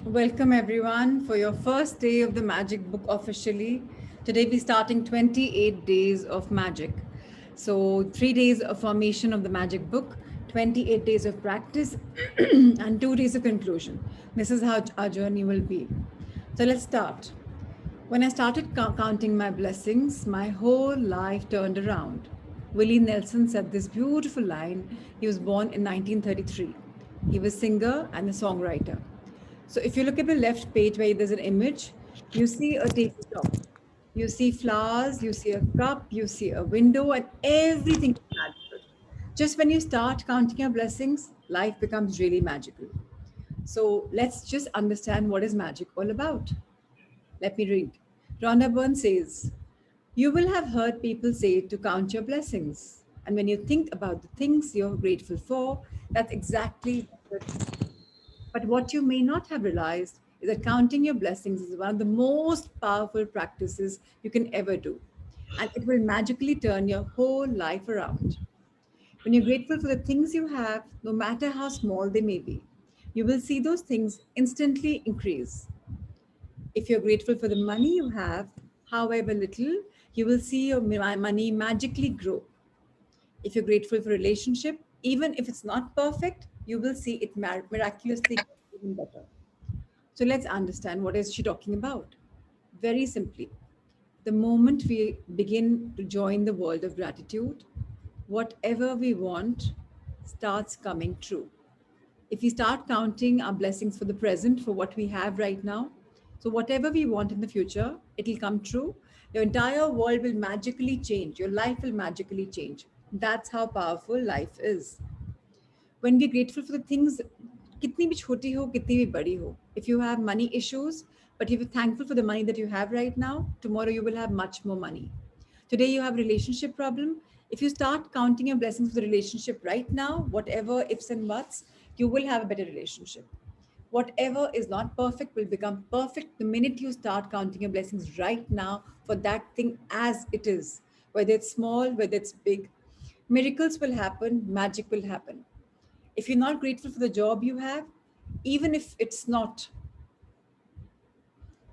Welcome everyone for your first day of the Magic Book officially. Today we're starting 28 days of magic. So 3 days of formation of the Magic Book, 28 days of practice and 2 days of conclusion. This is how our journey will be. So let's start. When I started counting my blessings, my whole life turned around. Willie Nelson said this beautiful line. He was born in 1933. He was a singer and a songwriter. So if you look at the left page where there's an image, you see a tabletop. You see flowers, you see a cup, you see a window, and everything is magical. Just when you start counting your blessings, life becomes really magical. So let's just understand what is magic all about. Let me read. Rhonda Byrne says, you will have heard people say to count your blessings. And when you think about the things you're grateful for, that's exactly what you're doing. But what you may not have realized is that counting your blessings is one of the most powerful practices you can ever do. And it will magically turn your whole life around. When you're grateful for the things you have, no matter how small they may be, you will see those things instantly increase. If you're grateful for the money you have, however little, you will see your money magically grow. If you're grateful for a relationship, even if it's not perfect, you will see it miraculously get even better. So let's understand what is she talking about. Very simply, the moment we begin to join the world of gratitude, whatever we want starts coming true. If we start counting our blessings for the present, for what we have right now, so whatever we want in the future, it'll come true. Your entire world will magically change. Your life will magically change. That's how powerful life is. When we're grateful for the things, kitni bhi choti ho, kitni bhi badi ho. If you have money issues, but if you're thankful for the money that you have right now, tomorrow you will have much more money. Today you have a relationship problem. If you start counting your blessings for the relationship right now, whatever ifs and buts, you will have a better relationship. Whatever is not perfect will become perfect the minute you start counting your blessings right now for that thing as it is, whether it's small, whether it's big. Miracles will happen, magic will happen. If you're not grateful for the job you have, even if it's not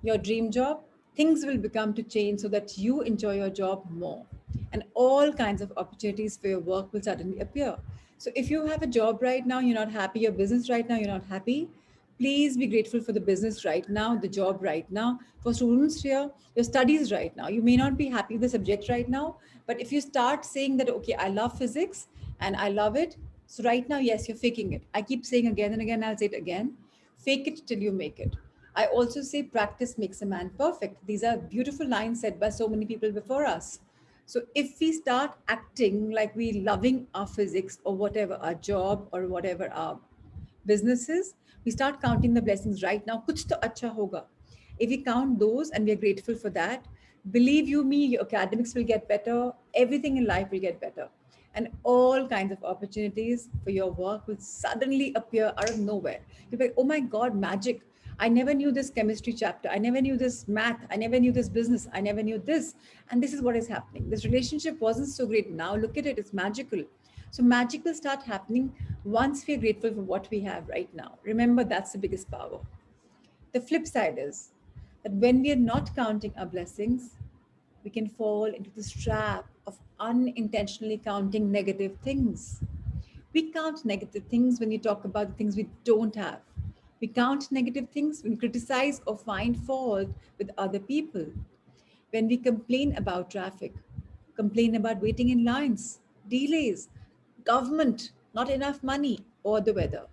your dream job, things will become to change so that you enjoy your job more. And all kinds of opportunities for your work will suddenly appear. So if you have a job right now, you're not happy, your business right now, you're not happy, please be grateful for the business right now, the job right now. For students here, your studies right now. You may not be happy with the subject right now, but if you start saying that, okay, I love physics and I love it. So right now, yes, you're faking it. I keep saying again and again, I'll say it again. Fake it till you make it. I also say practice makes a man perfect. These are beautiful lines said by so many people before us. So if we start acting like we loving our physics or whatever our job or whatever our businesses, we start counting the blessings right now. Kuch to acha hoga. If we count those and we are grateful for that, believe you me, your academics will get better. Everything in life will get better. And all kinds of opportunities for your work will suddenly appear out of nowhere. You'll be like, oh my God, magic. I never knew this chemistry chapter. I never knew this math. I never knew this business. I never knew this. And this is what is happening. This relationship wasn't so great. Now look at it. It's magical. So magic will start happening once we're grateful for what we have right now. Remember, that's the biggest power. The flip side is that when we are not counting our blessings, we can fall into this trap of unintentionally counting negative things. We count negative things when we talk about the things we don't have. We count negative things when we criticize or find fault with other people. When we complain about traffic, complain about waiting in lines, delays, government, not enough money, or the weather.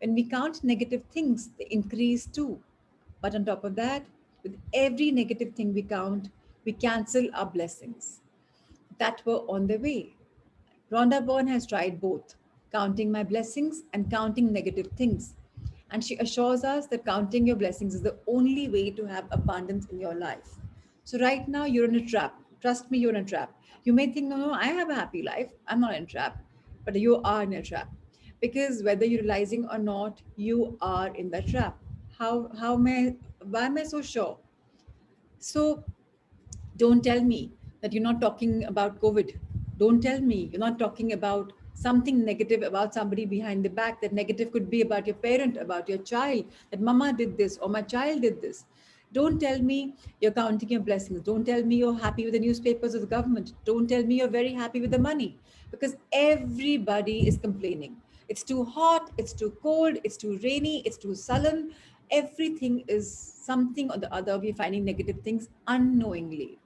When we count negative things, they increase too. But on top of that, with every negative thing we count, we cancel our blessings that were on the way. Rhonda Byrne has tried both, counting my blessings and counting negative things. And she assures us that counting your blessings is the only way to have abundance in your life. So, right now, you're in a trap. Trust me, you're in a trap. You may think, no, no, I have a happy life. I'm not in a trap. But you are in a trap. Because whether you're realizing or not, you are in the trap. Why am I so sure? So, don't tell me that you're not talking about COVID. Don't tell me you're not talking about something negative about somebody behind the back. That negative could be about your parent, about your child, that mama did this or my child did this. Don't tell me you're counting your blessings. Don't tell me you're happy with the newspapers of the government. Don't tell me you're very happy with the money, because everybody is complaining. It's too hot, it's too cold, it's too rainy, it's too sullen. Everything is something or the other. We're finding negative things unknowingly.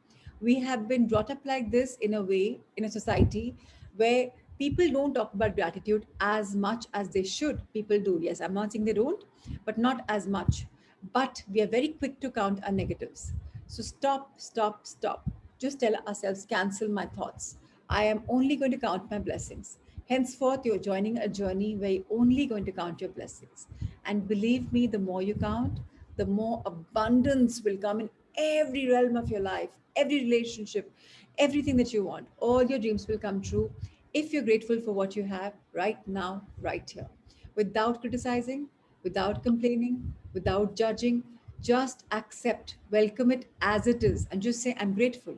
We have been brought up like this in a way, in a society where people don't talk about gratitude as much as they should. People do, yes, I'm not saying they don't, but not as much. But we are very quick to count our negatives. So stop, stop, stop. Just tell ourselves, cancel my thoughts. I am only going to count my blessings. Henceforth, you're joining a journey where you're only going to count your blessings. And believe me, the more you count, the more abundance will come in every realm of your life, every relationship, everything that you want. All your dreams will come true if you're grateful for what you have right now, right here, without criticizing, without complaining, without judging. Just accept, welcome it as it is, and just say, I'm grateful.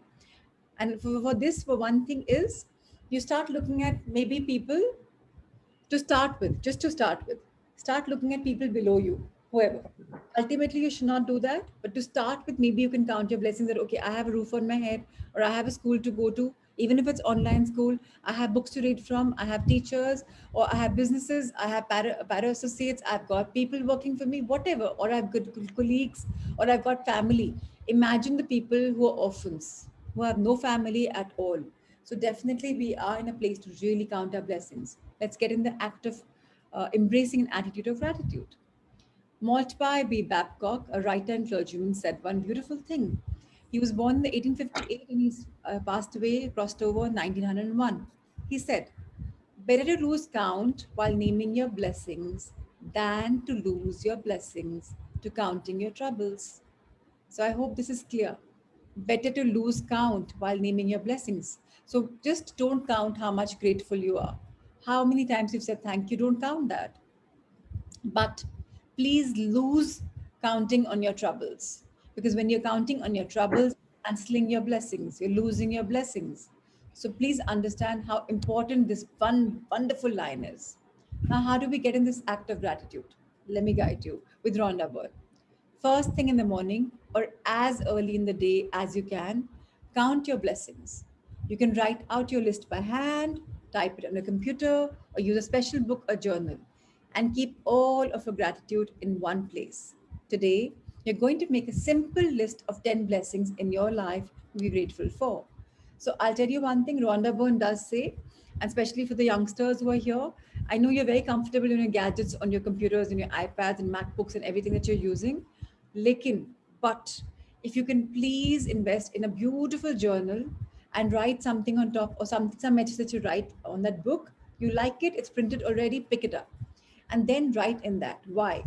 And for this, for one thing, is you start looking at maybe people to start with, just to start with. Start looking at people below you, whoever. Ultimately, you should not do that. But to start with, maybe you can count your blessings that, okay, I have a roof on my head, or I have a school to go to, even if it's online school. I have books to read from, I have teachers, or I have businesses, I have para associates, I've got people working for me, whatever, or I have good colleagues, or I've got family. Imagine the people who are orphans, who have no family at all. So definitely we are in a place to really count our blessings. Let's get in the act of embracing an attitude of gratitude. Maltby B. Babcock, a writer and clergyman, said one beautiful thing. He was born in 1858 and he's passed away, crossed over in 1901. He said, better to lose count while naming your blessings than to lose your blessings to counting your troubles. So I hope this is clear. Better to lose count while naming your blessings. So just don't count how much grateful you are. How many times you've said thank you, don't count that. But please lose counting on your troubles. Because when you're counting on your troubles, canceling your blessings, you're losing your blessings. So please understand how important this one wonderful line is. Now, how do we get in this act of gratitude? Let me guide you with Rhonda Byrne. First thing in the morning, or as early in the day as you can, count your blessings. You can write out your list by hand, type it on a computer, or use a special book or journal, and keep all of your gratitude in one place. Today, you're going to make a simple list of 10 blessings in your life to be grateful for. So I'll tell you one thing Rhonda Byrne does say, and especially for the youngsters who are here, I know you're very comfortable in your gadgets on your computers and your iPads and MacBooks and everything that you're using. Lekin, but if you can please invest in a beautiful journal and write something on top, or some message that you write on that book, you like it, it's printed already, pick it up and then write in that. Why?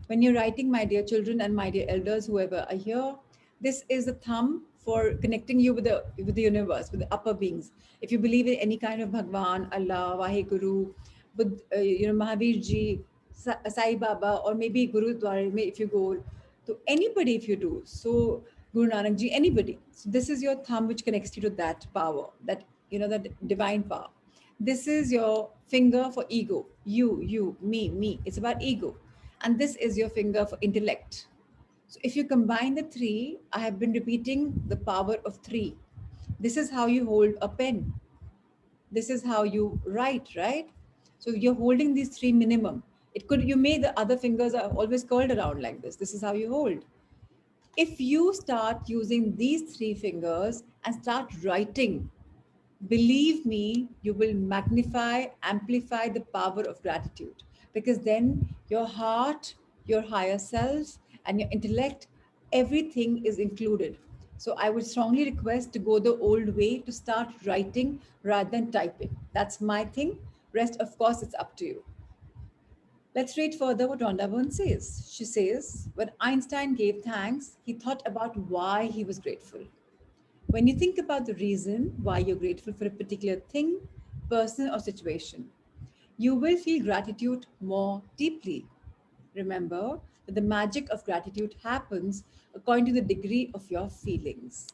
When you're writing, my dear children and my dear elders, whoever are here, this is the thumb for connecting you with the universe, with the upper beings. If you believe in any kind of Bhagwan, Allah, Vaheguru, Mahavir Ji, Sai Baba, or maybe Guru Dwara, if you go to anybody, if you do so, Guru Nanak Ji, anybody. So this is your thumb which connects you to that power, that that divine power. This is your finger for ego. You, me. It's about ego. And this is your finger for intellect. So if you combine the three, I have been repeating the power of three. This is how you hold a pen. This is how you write, right? So you're holding these three minimum. It could, you may, the other fingers are always curled around like this. This is how you hold. If you start using these three fingers and start writing, believe me, you will magnify, amplify the power of gratitude, because then your heart, your higher self, and your intellect, everything is included. So I would strongly request to go the old way, to start writing rather than typing. That's my thing. Rest, of course, it's up to you. Let's read further what Rhonda Byrne says. She says, when Einstein gave thanks, he thought about why he was grateful. When you think about the reason why you're grateful for a particular thing, person, or situation, you will feel gratitude more deeply. Remember that the magic of gratitude happens according to the degree of your feelings.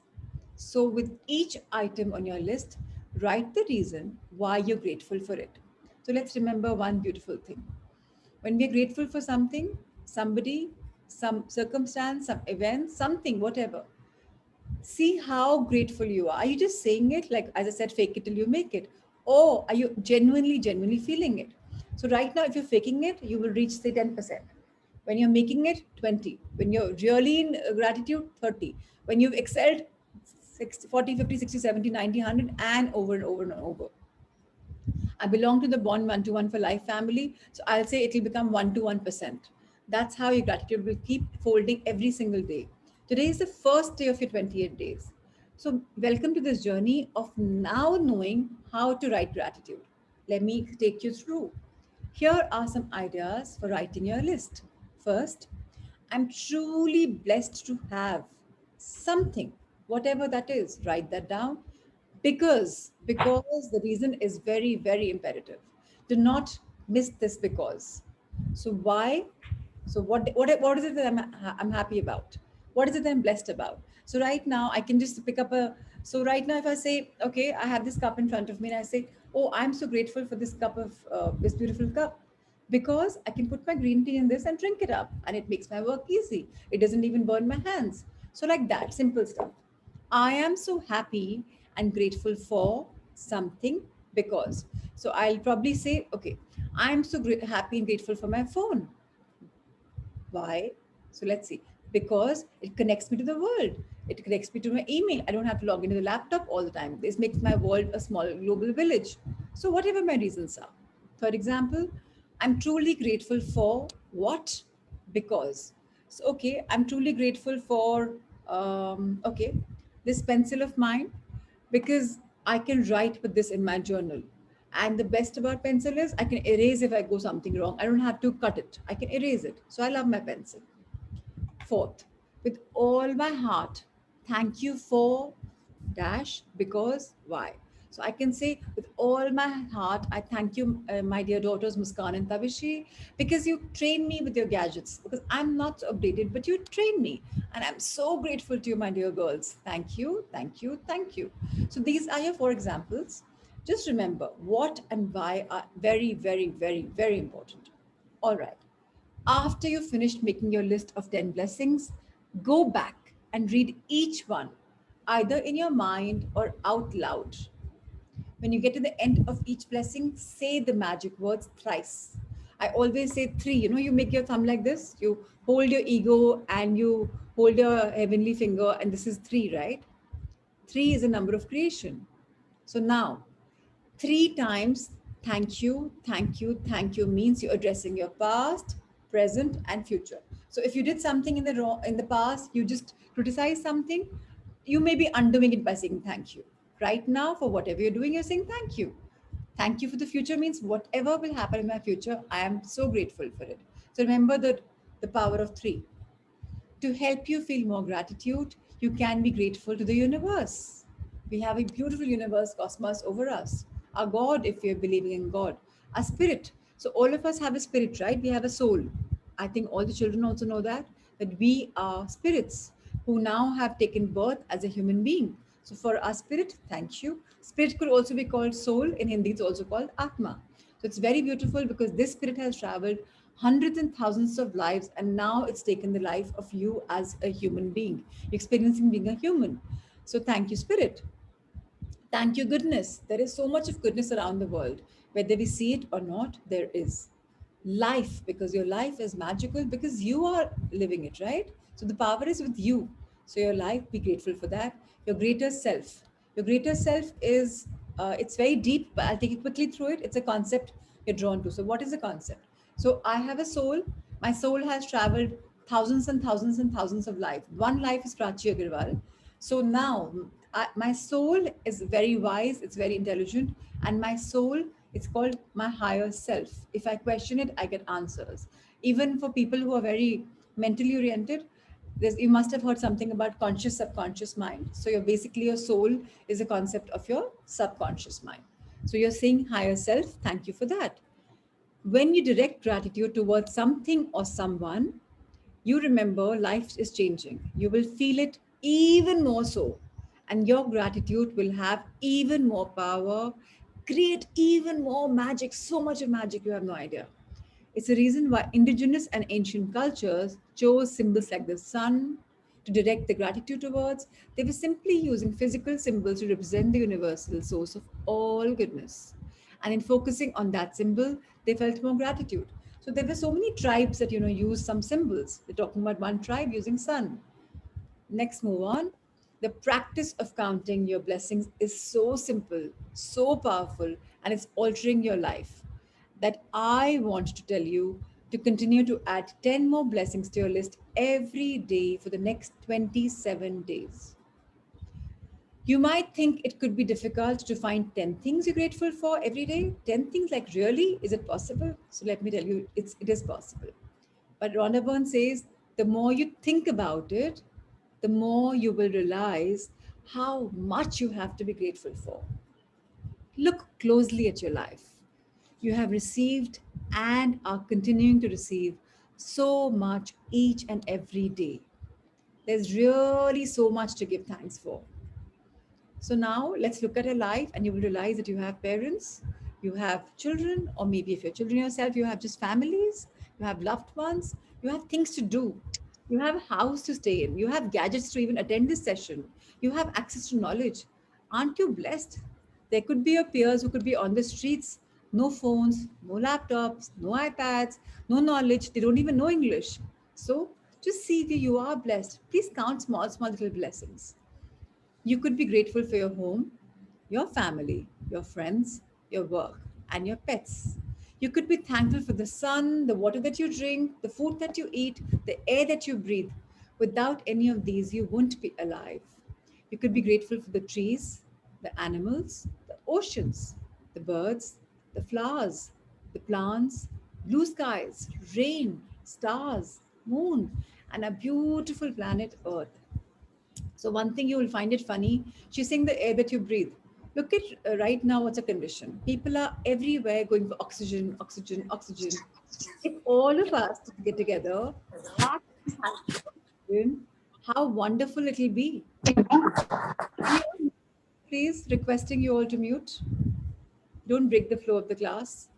So, with each item on your list, write the reason why you're grateful for it. So let's remember one beautiful thing. When we are grateful for something, somebody, some circumstance, some event, something, whatever, see how grateful you are. Are you just saying it, like as I said, fake it till you make it? Or are you genuinely feeling it? So right now, if you're faking it, you will reach say 10%. When you're making it, 20. When you're really in gratitude, 30. When you've excelled, 60, 40, 50, 60, 70, 90, 100, and over and over and over. I belong to the Bond 1 to 1 for Life family. So I'll say it will become 1 to 1%. That's how your gratitude will keep folding every single day. Today is the first day of your 28 days. So welcome to this journey of now knowing how to write gratitude. Let me take you through. Here are some ideas for writing your list. First, I'm truly blessed to have something, whatever that is, write that down, because the reason is very imperative. Do not miss this because. So why? So what is it that I'm happy about? What is it that I'm blessed about? So right now I can just pick up a. So right now, if I say, okay, I have this cup in front of me, and I say, oh, I'm so grateful for this cup of this beautiful cup, because I can put my green tea in this and drink it up, and it makes my work easy. It doesn't even burn my hands. So like that, simple stuff. I am so happy and grateful for something because. So I'll probably say, okay, I'm so happy and grateful for my phone. Why? So let's see. Because it connects me to the world. It connects me to my email. I don't have to log into the laptop all the time. This makes my world a small global village. So, whatever my reasons are. Third example, I'm truly grateful for what? Because. So, okay, I'm truly grateful for, okay, this pencil of mine, because I can write with this in my journal. And the best about pencil is I can erase if I go something wrong. I don't have to cut it. I can erase it. So I love my pencil. Fourth, with all my heart, thank you for dash because why? So I can say with all my heart, I thank you, my dear daughters Muskan and Tavishi, because you train me with your gadgets. Because I'm not so updated, but you train me, and I'm so grateful to you, my dear girls. Thank you, thank you, thank you. So these are your four examples. Just remember what and why are very important. All right. After you finished making your list of 10 blessings, go back and read each one, either in your mind or out loud. When you get to the end of each blessing, say the magic words thrice. I always say three. You know, you make your thumb like this, you hold your ego and you hold your heavenly finger, and this is three, right? Three is a number of creation. So now, three times thank you means you're addressing your past, present, and future. So if you did something in the wrong in the past, you just criticize something, you may be undoing it by saying thank you. Right now, for whatever you're doing, you're saying thank you. Thank you for the future means whatever will happen in my future, I am so grateful for it. So remember that the power of three. To help you feel more gratitude, you can be grateful to the universe. We have a beautiful universe, cosmos over us. Our God, if we are believing in God, a spirit. So all of us have a spirit, right? We have a soul. I think all the children also know that we are spirits who now have taken birth as a human being. So for our spirit, thank you. Spirit could also be called soul. In Hindi, it's also called Atma. So it's very beautiful because this spirit has traveled hundreds and thousands of lives, and now it's taken the life of you as a human being, experiencing being a human. So thank you, spirit. Thank you, goodness. There is so much of goodness around the world. Whether we see it or not, there is. Life, because your life is magical because you are living it, right? So the power is with you. So your life, be grateful for that. Your greater self. Your greater self is, it's very deep, but I'll take you quickly through it. It's a concept you're drawn to. So, what is the concept? So, I have a soul. My soul has traveled thousands and thousands and thousands of lives. One life is Prachi Agarwal. So now my soul is very wise, it's very intelligent, and my soul, it's called my higher self. If I question it, I get answers. Even for people who are very mentally oriented, you must have heard something about conscious subconscious mind. So you're basically, your soul is a concept of your subconscious mind. So you're saying higher self, thank you for that. When you direct gratitude towards something or someone, you remember life is changing. You will feel it even more so. And your gratitude will have even more power. create even more magic, so much of magic you have no idea. It's a reason why indigenous and ancient cultures chose symbols like the sun to direct the gratitude towards. They were simply using physical symbols to represent the universal source of all goodness. And in focusing on that symbol, they felt more gratitude. So there were so many tribes that use some symbols. They're talking about one tribe using sun. Next, move on. The practice of counting your blessings is so simple, so powerful, and it's altering your life that I want to tell you to continue to add 10 more blessings to your list every day for the next 27 days. You might think it could be difficult to find 10 things you're grateful for every day. 10 things, like, really? Is it possible? So let me tell you, it is possible. But Rhonda Byrne says the more you think about it, the more you will realize how much you have to be grateful for. Look closely at your life. You have received and are continuing to receive so much each and every day. There's really so much to give thanks for. So now let's look at your life, and you will realize that you have parents, you have children, or maybe if you're children yourself, you have just families, you have loved ones, you have things to do, you have a house to stay in, you have gadgets to even attend this session, you have access to knowledge. Aren't you blessed? There could be your peers who could be on the streets, no phones, no laptops, no iPads, no knowledge, they don't even know English. So just see that you are blessed. Please count small, small little blessings. You could be grateful for your home, your family, your friends, your work, and your pets. You could be thankful for the sun, the water that you drink, the food that you eat, the air that you breathe. Without any of these, you wouldn't be alive. You could be grateful for the trees, the animals, the oceans, the birds, the flowers, the plants, blue skies, rain, stars, moon, and a beautiful planet Earth. So one thing you will find it funny, she's saying the air that you breathe. Look at right now what's a condition. People are everywhere going for oxygen, oxygen, oxygen. If all of us get together, start oxygen, how wonderful it'll be. Can you please requesting you all to mute? Don't break the flow of the class.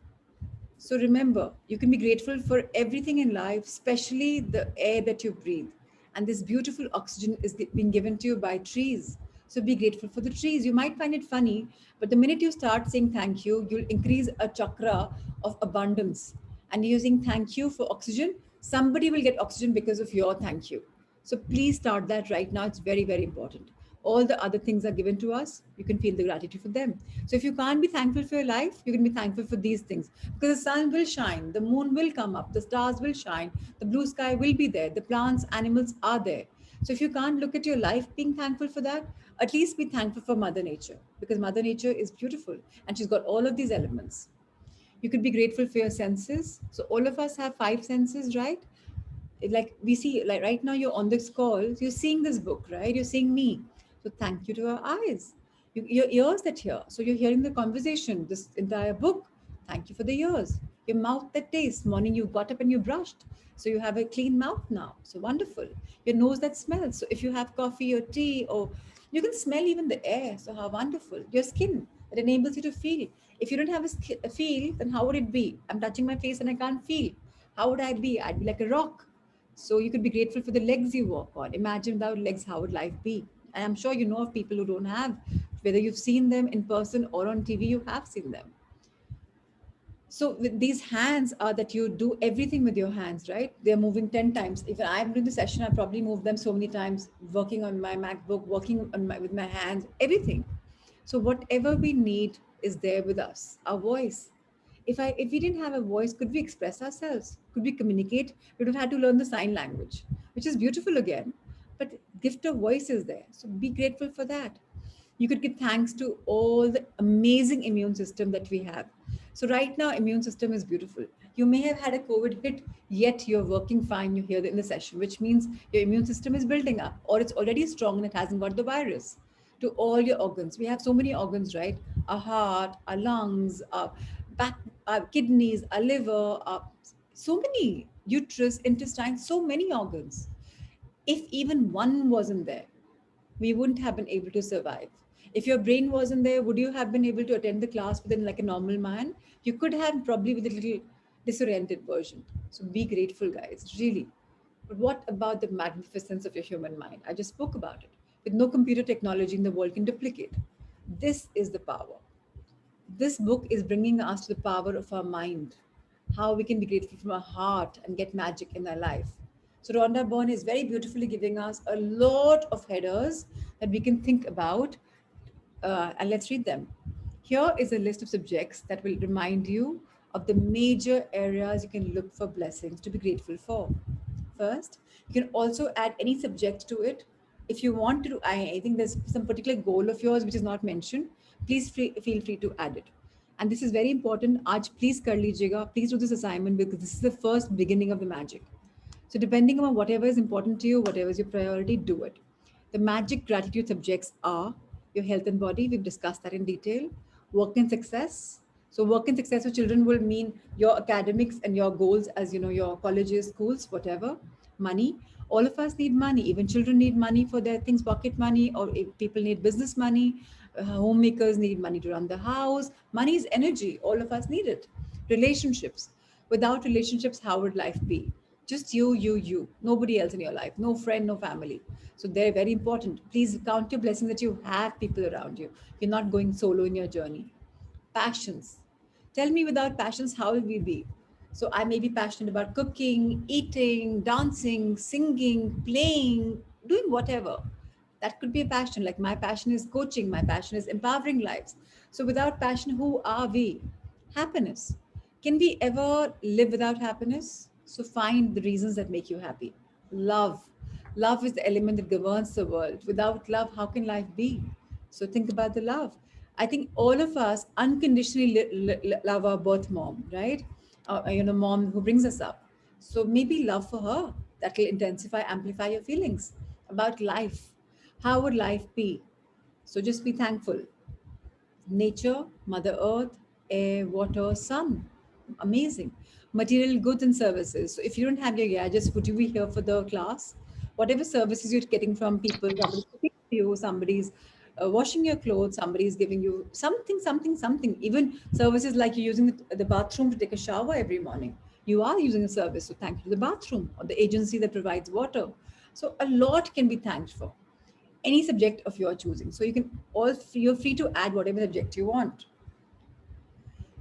So remember, you can be grateful for everything in life, especially the air that you breathe. And this beautiful oxygen is being given to you by trees. So be grateful for the trees. You might find it funny, but the minute you start saying thank you, you'll increase a chakra of abundance. And using thank you for oxygen, somebody will get oxygen because of your thank you. So please start that right now. It's very, very important. All the other things are given to us. You can feel the gratitude for them. So if you can't be thankful for your life, you can be thankful for these things, because the sun will shine, the moon will come up, the stars will shine, the blue sky will be there, the plants, animals are there. So if you can't look at your life being thankful for that, at least be thankful for Mother Nature, because Mother Nature is beautiful and she's got all of these elements. You could be grateful for your senses. So all of us have five senses, right? Like we see, like right now you're on this call, you're seeing this book, right? You're seeing me. So thank you to our eyes. Your ears that hear, so you're hearing the conversation, this entire book. Thank you for the ears. Your mouth that tastes. Morning you got up and you brushed, so you have a clean mouth now, so wonderful. Your nose that smells, so if you have coffee or tea, or you can smell even the air, so how wonderful. Your skin that enables you to feel. If you don't have a feel, then how would it be? I'm touching my face and I can't feel. How would I be? I'd be like a rock. So you could be grateful for the legs you walk on. Imagine without legs, how would life be? And I'm sure you know of people who don't have, whether you've seen them in person or on TV, you have seen them. So with these hands are that you do everything with your hands, right? They're moving 10 times. If I'm doing the session, I probably move them so many times, working on my MacBook, working on with my hands, everything. So whatever we need is there with us. Our voice. If we didn't have a voice, could we express ourselves? Could we communicate? We would have had to learn the sign language, which is beautiful again. But gift of voice is there. So be grateful for that. You could give thanks to all the amazing immune system that we have. So right now immune system is beautiful. You may have had a COVID hit, yet you're working fine. You hear in the session, which means your immune system is building up, or it's already strong and it hasn't got the virus. To all your organs, we have so many organs, right? Our heart, our lungs, our back, our kidneys, our liver, so many, uterus, intestine, so many organs. If even one wasn't there, we wouldn't have been able to survive. If your brain wasn't there, would you have been able to attend the class within like a normal man? You could have, probably with a little disoriented version. So be grateful, guys, really. But what about the magnificence of your human mind? I just spoke about it. With no computer technology in the world can duplicate. This is the power. This book is bringing us to the power of our mind, how we can be grateful from our heart and get magic in our life. So, Rhonda Byrne is very beautifully giving us a lot of headers that we can think about, and let's read them. Here is a list of subjects that will remind you of the major areas you can look for blessings to be grateful for. First, you can also add any subject to it. If you want to, I think there's some particular goal of yours which is not mentioned, please feel free to add it. And this is very important. Aaj please kar lijiyega. Please do this assignment because this is the first beginning of the magic. So, depending on whatever is important to you, whatever is your priority, do it. The magic gratitude subjects are your health and body. We've discussed that in detail. Work and success. So, work and success for children will mean your academics and your goals, as you know, your colleges, schools, whatever. Money. All of us need money. Even children need money for their things, pocket money, or if people need business money. Homemakers need money to run the house. Money is energy. All of us need it. Relationships. Without relationships, how would life be? Just you. Nobody else in your life. No friend, no family. So they're very important. Please count your blessings that you have people around you. You're not going solo in your journey. Passions. Tell me, without passions, how will we be? So I may be passionate about cooking, eating, dancing, singing, playing, doing whatever. That could be a passion. Like my passion is coaching, my passion is empowering lives. So without passion, who are we? Happiness. Can we ever live without happiness? So find the reasons that make you happy. Love. Love is the element that governs the world. Without love, how can life be? So think about the love. I think all of us unconditionally love our birth mom, right? Mom who brings us up. So maybe love for her that will intensify, amplify your feelings about life. How would life be? So just be thankful. Nature, Mother Earth, air, water, sun. Amazing. Material goods and services. So if you don't have your gadgets, would you be here for the class? Whatever services you're getting from people, somebody's cooking for you, somebody's washing your clothes, somebody's giving you something. Even services like you're using the bathroom to take a shower every morning. You are using a service, so thank you to the bathroom or the agency that provides water. So a lot can be thanked for any subject of your choosing. So you're free to add whatever subject you want.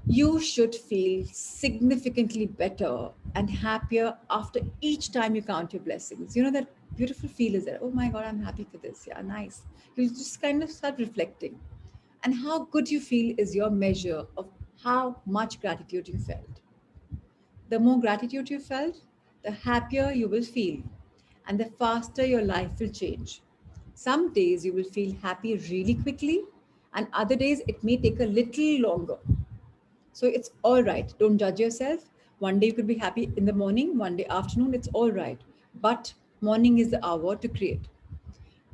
You should feel significantly better and happier after each time you count your blessings. You know that beautiful feel is there. Oh my God, I'm happy for this. Yeah, nice. You just kind of start reflecting. And how good you feel is your measure of how much gratitude you felt. The more gratitude you felt, the happier you will feel, and the faster your life will change. Some days you will feel happy really quickly, and other days it may take a little longer. So it's all right. Don't judge yourself. One day you could be happy in the morning, one day afternoon, it's all right. But morning is the hour to create.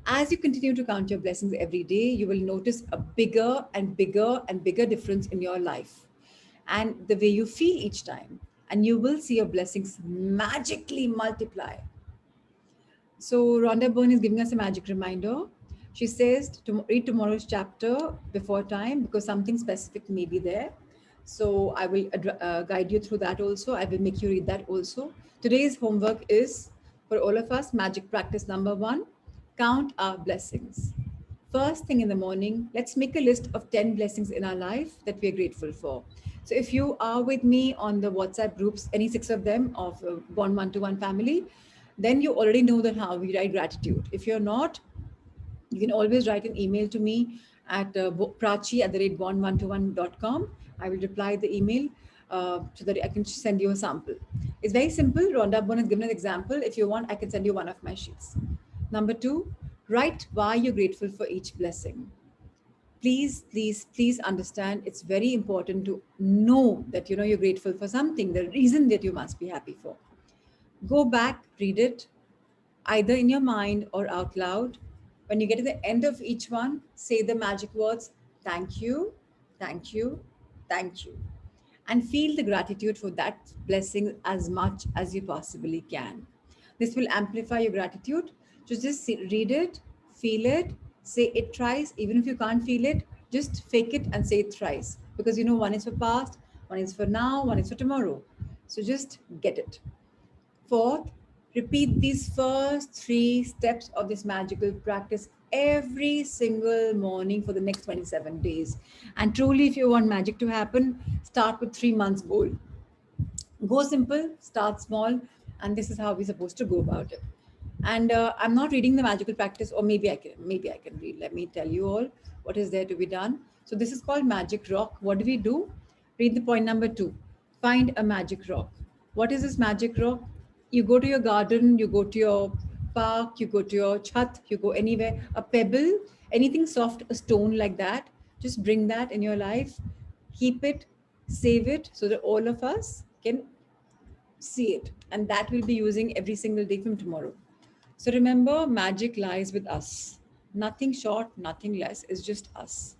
As you continue to count your blessings every day, you will notice a bigger and bigger and bigger difference in your life and the way you feel each time. And you will see your blessings magically multiply. So Rhonda Byrne is giving us a magic reminder. She says to read tomorrow's chapter before time because something specific may be there. So I will guide you through that also. I will make you read that also. Today's homework is for all of us magic practice number 1, count our blessings. First thing in the morning, let's make a list of 10 blessings in our life that we are grateful for. So if you are with me on the WhatsApp groups, any 6 of them of Bond 121 family, then you already know that how we write gratitude. If you're not, you can always write an email to me at prachi@bond121.com. I will reply the email so that I can send you a sample. It's very simple. Rhonda Byrne has given an example. If you want, I can send you one of my sheets. Number 2, write why you're grateful for each blessing. Please understand, it's very important to know that you're grateful for something, the reason that you must be happy for. Go back, read it, either in your mind or out loud. When you get to the end of each one, say the magic words, thank you, thank you, thank you, and feel the gratitude for that blessing as much as you possibly can. This will amplify your gratitude. So just read it, feel it, Say it thrice. Even if you can't feel it, just fake it and say it thrice. Because you know, one is for past, one is for now, one is for tomorrow. So just get it. Fourth, repeat these first three steps of this magical practice every single morning for the next 27 days. And truly, if you want magic to happen, start with 3 months goal. Go simple, start small, and this is how we're supposed to go about it. And I'm not reading the magical practice, or maybe I can read. Let me tell you all what is there to be done. So this is called Magic Rock. What do we do? Read the point number 2. Find a magic rock. What is this magic rock? You go to your garden, you go to your park, you go to your chat, you go anywhere, a pebble, anything soft, a stone like that. Just bring that in your life, keep it, save it, so that all of us can see it, and that we'll be using every single day from tomorrow. So remember, magic lies with us. Nothing short, nothing less. It's just us.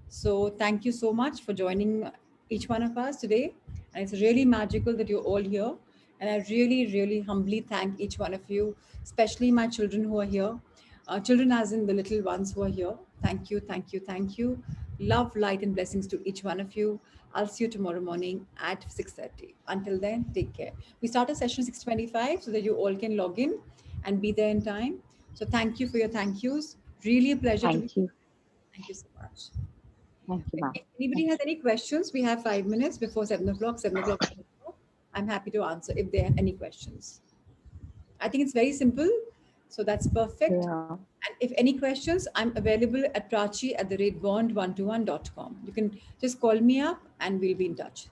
So thank you so much for joining each one of us today. And it's really magical that you're all here. And I really, really humbly thank each one of you, especially my children who are here. Children, as in the little ones who are here. Thank you, thank you, thank you. Love, light, and blessings to each one of you. I'll see you tomorrow morning at 6:30. Until then, take care. We start a session 6:25 so that you all can log in and be there in time. So thank you for your thank yous. Really a pleasure to be. Thank you. Thank you so much. Thank you, ma'am. If anybody Thank has you. any questions, we have 5 minutes before 7 o'clock, 7 o'clock. I'm happy to answer if there are any questions. I think it's very simple. So that's perfect. Yeah. And if any questions, I'm available at prachi@bond121.com. You can just call me up and we'll be in touch.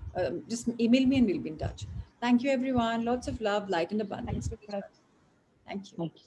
Just email me and we'll be in touch. Thank you, everyone. Lots of love, light, and Thank abundance you, to each sir. one. Thank you. Thank you.